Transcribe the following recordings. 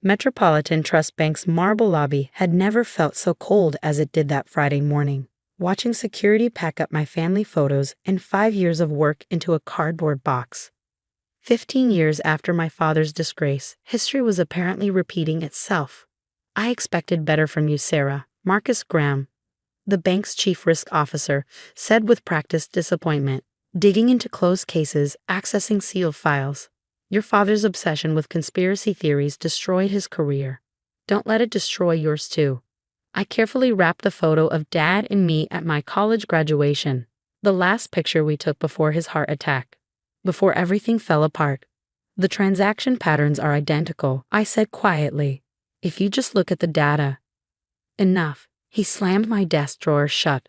Metropolitan Trust Bank's marble lobby had never felt so cold as it did that Friday morning, watching security pack up my family photos and 5 years of work into a cardboard box. 15 years after my father's disgrace, history was apparently repeating itself. I expected better from you, Sarah, Marcus Graham, the bank's chief risk officer, said with practiced disappointment, digging into closed cases, accessing sealed files. Your father's obsession with conspiracy theories destroyed his career. Don't let it destroy yours too. I carefully wrapped the photo of Dad and me at my college graduation, the last picture we took before his heart attack, before everything fell apart. The transaction patterns are identical, I said quietly. If you just look at the data. Enough. He slammed my desk drawer shut.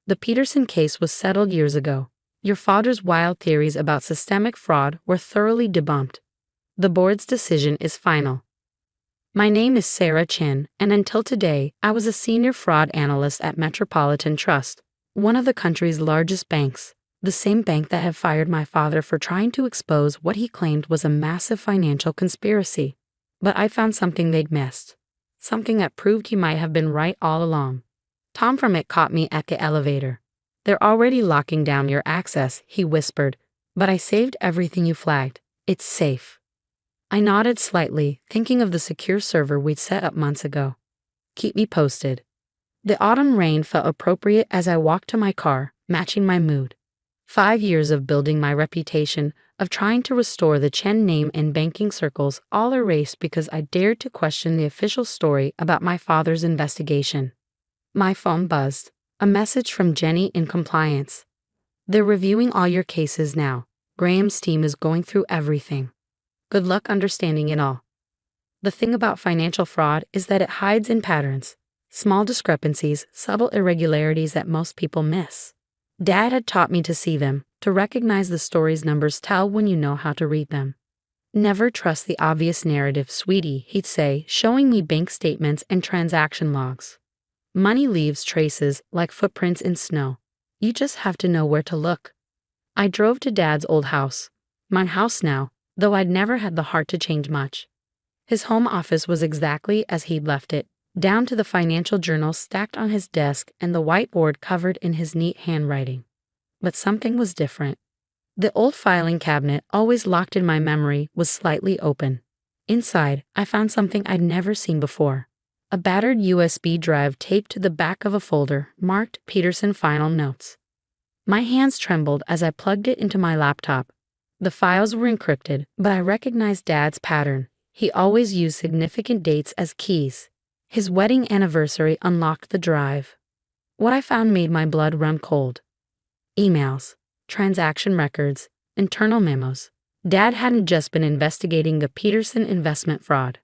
The Peterson case was settled years ago. Your father's wild theories about systemic fraud were thoroughly debunked. The board's decision is final. My name is Sarah Chin, and until today, I was a senior fraud analyst at Metropolitan Trust, one of the country's largest banks, the same bank that had fired my father for trying to expose what he claimed was a massive financial conspiracy. But I found something they'd missed. Something that proved he might have been right all along. Tom from it caught me at the elevator. They're already locking down your access, he whispered, but I saved everything you flagged. It's safe. I nodded slightly, thinking of the secure server we'd set up months ago. Keep me posted. The autumn rain felt appropriate as I walked to my car, matching my mood. 5 years of building my reputation, of trying to restore the Chen name in banking circles, all erased because I dared to question the official story about my father's investigation. My phone buzzed. A message from Jenny in compliance. They're reviewing all your cases now. Graham's team is going through everything. Good luck understanding it all. The thing about financial fraud is that it hides in patterns, small discrepancies, subtle irregularities that most people miss. Dad had taught me to see them, to recognize the stories numbers tell when you know how to read them. Never trust the obvious narrative, sweetie, he'd say, showing me bank statements and transaction logs. Money leaves traces like footprints in snow. You just have to know where to look. I drove to Dad's old house. My house now, though I'd never had the heart to change much. His home office was exactly as he'd left it, down to the financial journals stacked on his desk and the whiteboard covered in his neat handwriting. But something was different. The old filing cabinet, always locked in my memory, was slightly open. Inside, I found something I'd never seen before. A battered USB drive taped to the back of a folder marked Peterson Final Notes. My hands trembled as I plugged it into my laptop. The files were encrypted, but I recognized Dad's pattern. He always used significant dates as keys. His wedding anniversary unlocked the drive. What I found made my blood run cold. Emails, transaction records, internal memos. Dad hadn't just been investigating the Peterson investment fraud.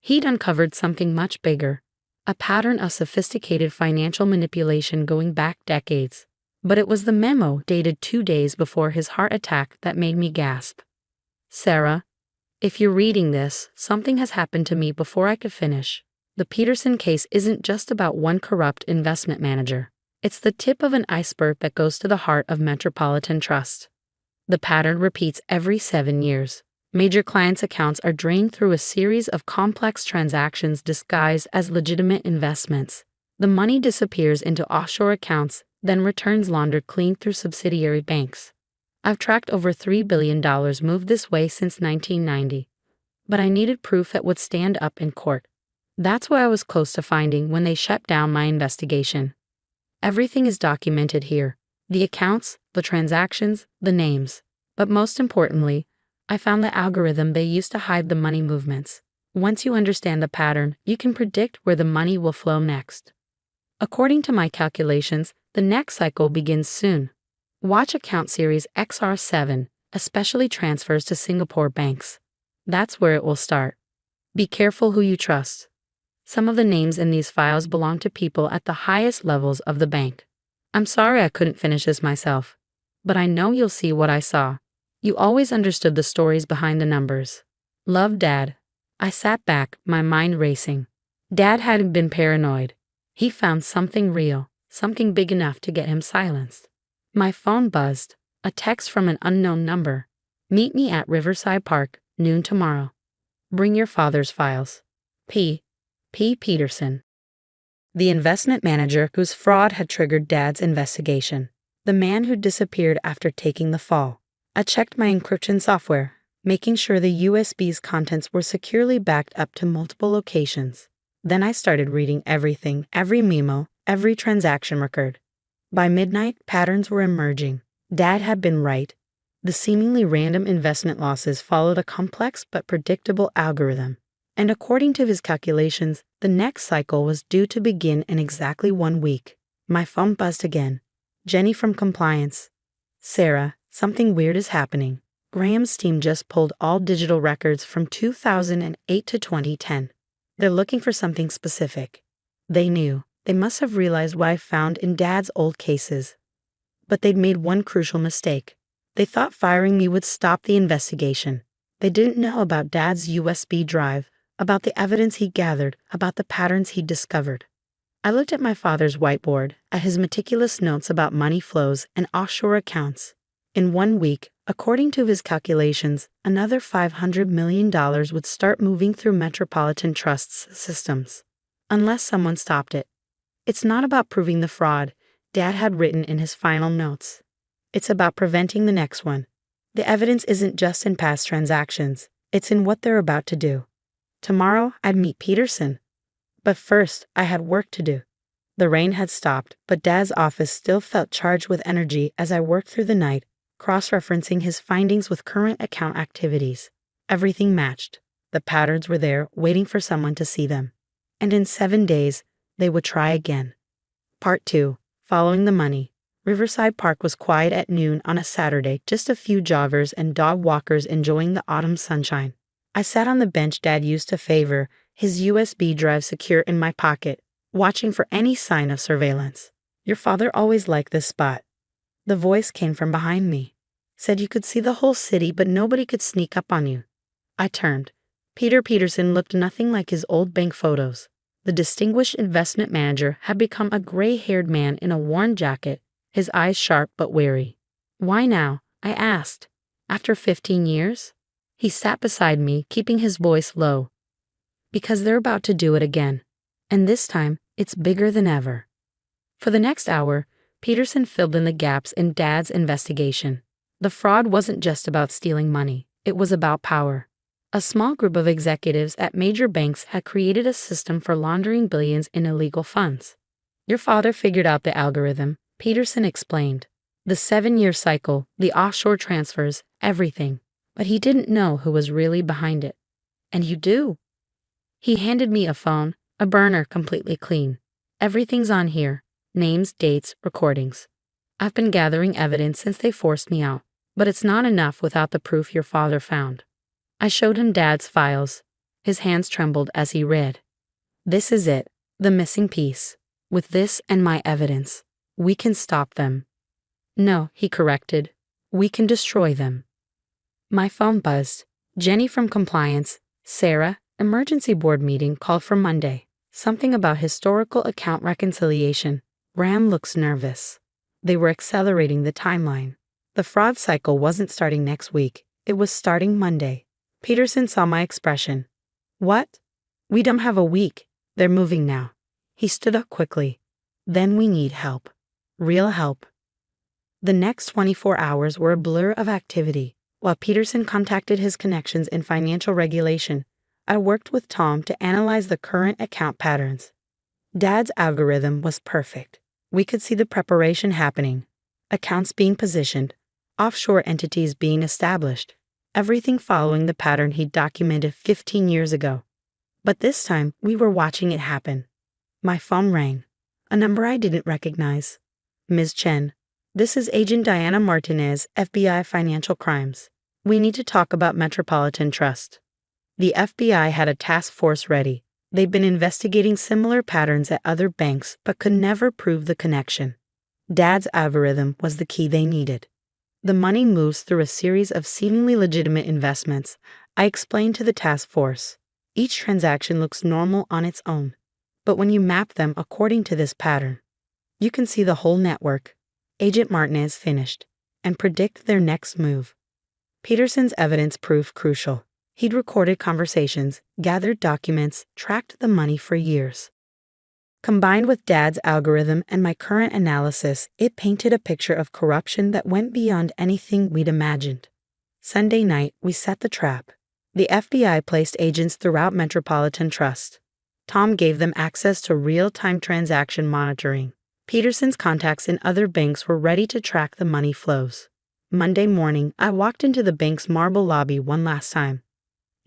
He'd uncovered something much bigger, a pattern of sophisticated financial manipulation going back decades. But it was the memo dated 2 days before his heart attack that made me gasp. Sarah, if you're reading this, something has happened to me before I could finish. The Peterson case isn't just about one corrupt investment manager. It's the tip of an iceberg that goes to the heart of Metropolitan Trust. The pattern repeats every 7 years. Major clients' accounts are drained through a series of complex transactions disguised as legitimate investments. The money disappears into offshore accounts, then returns laundered clean through subsidiary banks. I've tracked over $3 billion moved this way since 1990. But I needed proof that would stand up in court. That's what I was close to finding when they shut down my investigation. Everything is documented here. The accounts, the transactions, the names. But most importantly, I found the algorithm they used to hide the money movements. Once you understand the pattern, you can predict where the money will flow next. According to my calculations, the next cycle begins soon. Watch account series XR7, especially transfers to Singapore banks. That's where it will start. Be careful who you trust. Some of the names in these files belong to people at the highest levels of the bank. I'm sorry I couldn't finish this myself, but I know you'll see what I saw. You always understood the stories behind the numbers. Love, Dad. I sat back, my mind racing. Dad hadn't been paranoid. He found something real, something big enough to get him silenced. My phone buzzed, a text from an unknown number. Meet me at Riverside Park, noon tomorrow. Bring your father's files. P. Peterson, the investment manager whose fraud had triggered Dad's investigation. The man who disappeared after taking the fall. I checked my encryption software, making sure the USB's contents were securely backed up to multiple locations. Then I started reading everything, every memo, every transaction record. By midnight, patterns were emerging. Dad had been right. The seemingly random investment losses followed a complex but predictable algorithm. And according to his calculations, the next cycle was due to begin in exactly 1 week. My phone buzzed again. Jenny from compliance. Sarah, something weird is happening. Graham's team just pulled all digital records from 2008 to 2010. They're looking for something specific. They knew. They must have realized what I found in Dad's old cases. But they'd made one crucial mistake. They thought firing me would stop the investigation. They didn't know about Dad's USB drive, about the evidence he gathered, about the patterns he'd discovered. I looked at my father's whiteboard, at his meticulous notes about money flows and offshore accounts. In 1 week, according to his calculations, another $500 million would start moving through Metropolitan Trust's systems. Unless someone stopped it. It's not about proving the fraud, Dad had written in his final notes. It's about preventing the next one. The evidence isn't just in past transactions, it's in what they're about to do. Tomorrow, I'd meet Peterson. But first, I had work to do. The rain had stopped, but Dad's office still felt charged with energy as I worked through the night, cross-referencing his findings with current account activities. Everything matched. The patterns were there, waiting for someone to see them. And in 7 days, they would try again. Part 2. Following the money. Riverside Park was quiet at noon on a Saturday, just a few joggers and dog walkers enjoying the autumn sunshine. I sat on the bench Dad used to favor, his USB drive secure in my pocket, watching for any sign of surveillance. Your father always liked this spot. The voice came from behind me. Said you could see the whole city, but nobody could sneak up on you. I turned. Peter Peterson looked nothing like his old bank photos. The distinguished investment manager had become a gray-haired man in a worn jacket, his eyes sharp but wary. Why now? I asked. After 15 years? He sat beside me, keeping his voice low. Because they're about to do it again. And this time, it's bigger than ever. For the next hour, Peterson filled in the gaps in Dad's investigation. The fraud wasn't just about stealing money, it was about power. A small group of executives at major banks had created a system for laundering billions in illegal funds. Your father figured out the algorithm, Peterson explained. The 7-year cycle, the offshore transfers, everything. But he didn't know who was really behind it. And you do. He handed me a phone, a burner completely clean. Everything's on here. Names, dates, recordings. I've been gathering evidence since they forced me out, but it's not enough without the proof your father found. I showed him Dad's files. His hands trembled as he read. This is it, the missing piece. With this and my evidence, we can stop them. No, he corrected. We can destroy them. My phone buzzed. Jenny from compliance. Sarah, emergency board meeting called for Monday. Something about historical account reconciliation. Graham looks nervous. They were accelerating the timeline. The fraud cycle wasn't starting next week. It was starting Monday. Peterson saw my expression. What? We don't have a week. They're moving now. He stood up quickly. Then we need help. Real help. The next 24 hours were a blur of activity. While Peterson contacted his connections in financial regulation, I worked with Tom to analyze the current account patterns. Dad's algorithm was perfect. We could see the preparation happening, accounts being positioned, offshore entities being established, everything following the pattern he'd documented 15 years ago. But this time, we were watching it happen. My phone rang. A number I didn't recognize. Ms. Chen, this is Agent Diana Martinez, FBI Financial Crimes. We need to talk about Metropolitan Trust. The FBI had a task force ready. They'd been investigating similar patterns at other banks but could never prove the connection. Dad's algorithm was the key they needed. The money moves through a series of seemingly legitimate investments. I explained to the task force. Each transaction looks normal on its own. But when you map them according to this pattern, you can see the whole network. Agent Martinez finished, and predict their next move. Peterson's evidence proved crucial. He'd recorded conversations, gathered documents, tracked the money for years. Combined with Dad's algorithm and my current analysis, it painted a picture of corruption that went beyond anything we'd imagined. Sunday night, we set the trap. The FBI placed agents throughout Metropolitan Trust. Tom gave them access to real-time transaction monitoring. Peterson's contacts in other banks were ready to track the money flows. Monday morning, I walked into the bank's marble lobby one last time.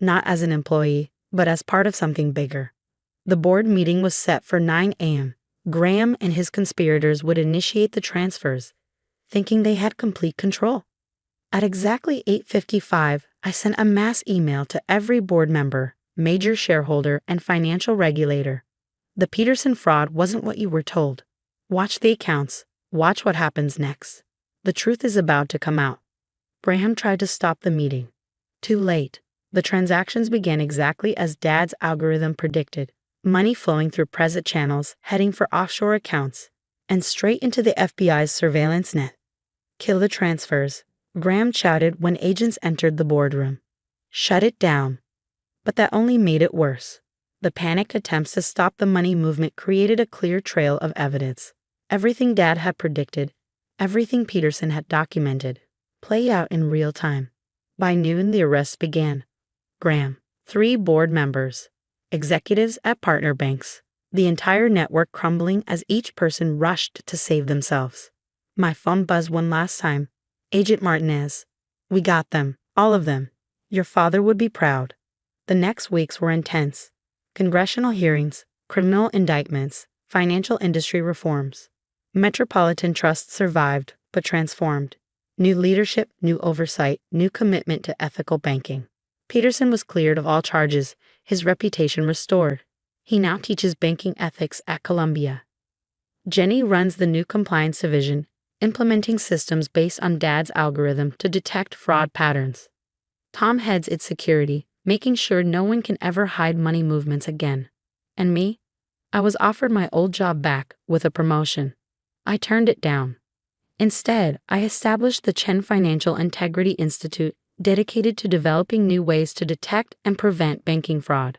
Not as an employee, but as part of something bigger. The board meeting was set for 9 a.m. Graham and his conspirators would initiate the transfers, thinking they had complete control. At exactly 8:55, I sent a mass email to every board member, major shareholder, and financial regulator. The Peterson fraud wasn't what you were told. Watch the accounts. Watch what happens next. The truth is about to come out. Graham tried to stop the meeting. Too late. The transactions began exactly as Dad's algorithm predicted. Money flowing through private channels, heading for offshore accounts, and straight into the FBI's surveillance net. Kill the transfers, Graham shouted when agents entered the boardroom. Shut it down. But that only made it worse. The panicked attempts to stop the money movement created a clear trail of evidence. Everything Dad had predicted, everything Peterson had documented, played out in real time. By noon, the arrests began. Graham, 3 board members, executives at partner banks, the entire network crumbling as each person rushed to save themselves. My phone buzzed one last time. Agent Martinez. We got them, all of them. Your father would be proud. The next weeks were intense. Congressional hearings, criminal indictments, financial industry reforms. Metropolitan Trust survived, but transformed. New leadership, new oversight, new commitment to ethical banking. Peterson was cleared of all charges, his reputation restored. He now teaches banking ethics at Columbia. Jenny runs the new compliance division, implementing systems based on Dad's algorithm to detect fraud patterns. Tom heads its security, making sure no one can ever hide money movements again. And me? I was offered my old job back with a promotion. I turned it down. Instead, I established the Chen Financial Integrity Institute, dedicated to developing new ways to detect and prevent banking fraud.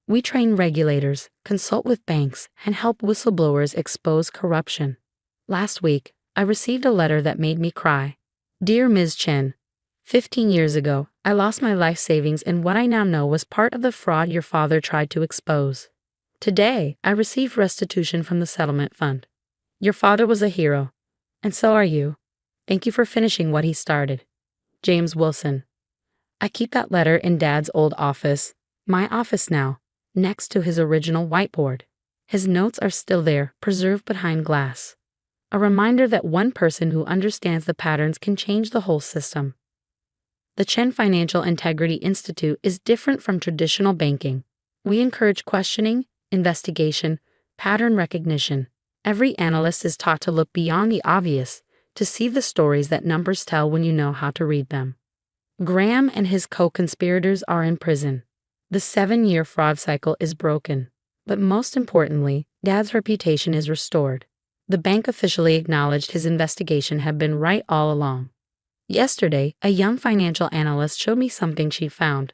We train regulators, consult with banks, and help whistleblowers expose corruption. Last week, I received a letter that made me cry. Dear Ms. Chen, 15 years ago, I lost my life savings in what I now know was part of the fraud your father tried to expose. Today, I received restitution from the settlement fund. Your father was a hero, and so are you. Thank you for finishing what he started. James Wilson. I keep that letter in Dad's old office, my office now, next to his original whiteboard. His notes are still there, preserved behind glass. A reminder that one person who understands the patterns can change the whole system. The Chen Financial Integrity Institute is different from traditional banking. We encourage questioning, investigation, pattern recognition. Every analyst is taught to look beyond the obvious, to see the stories that numbers tell when you know how to read them. Graham and his co-conspirators are in prison. The 7-year fraud cycle is broken. But most importantly, Dad's reputation is restored. The bank officially acknowledged his investigation had been right all along. Yesterday, a young financial analyst showed me something she found,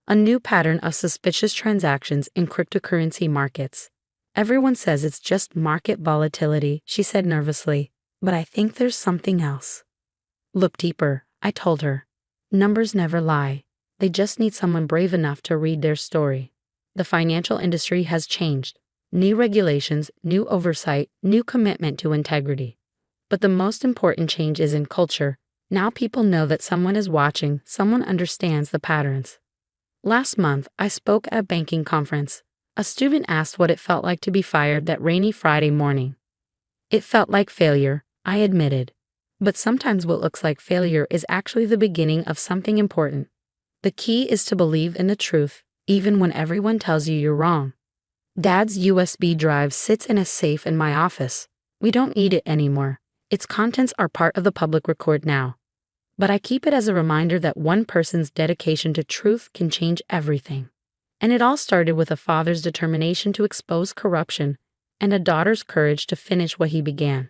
a new pattern of suspicious transactions in cryptocurrency markets. Everyone says it's just market volatility, she said nervously, but I think there's something else. Look deeper, I told her. Numbers never lie. They just need someone brave enough to read their story. The financial industry has changed. New regulations, new oversight, new commitment to integrity. But the most important change is in culture. Now people know that someone is watching, someone understands the patterns. Last month, I spoke at a banking conference. A student asked what it felt like to be fired that rainy Friday morning. It felt like failure, I admitted. But sometimes what looks like failure is actually the beginning of something important. The key is to believe in the truth, even when everyone tells you you're wrong. Dad's USB drive sits in a safe in my office. We don't need it anymore. Its contents are part of the public record now. But I keep it as a reminder that one person's dedication to truth can change everything. And it all started with a father's determination to expose corruption and a daughter's courage to finish what he began.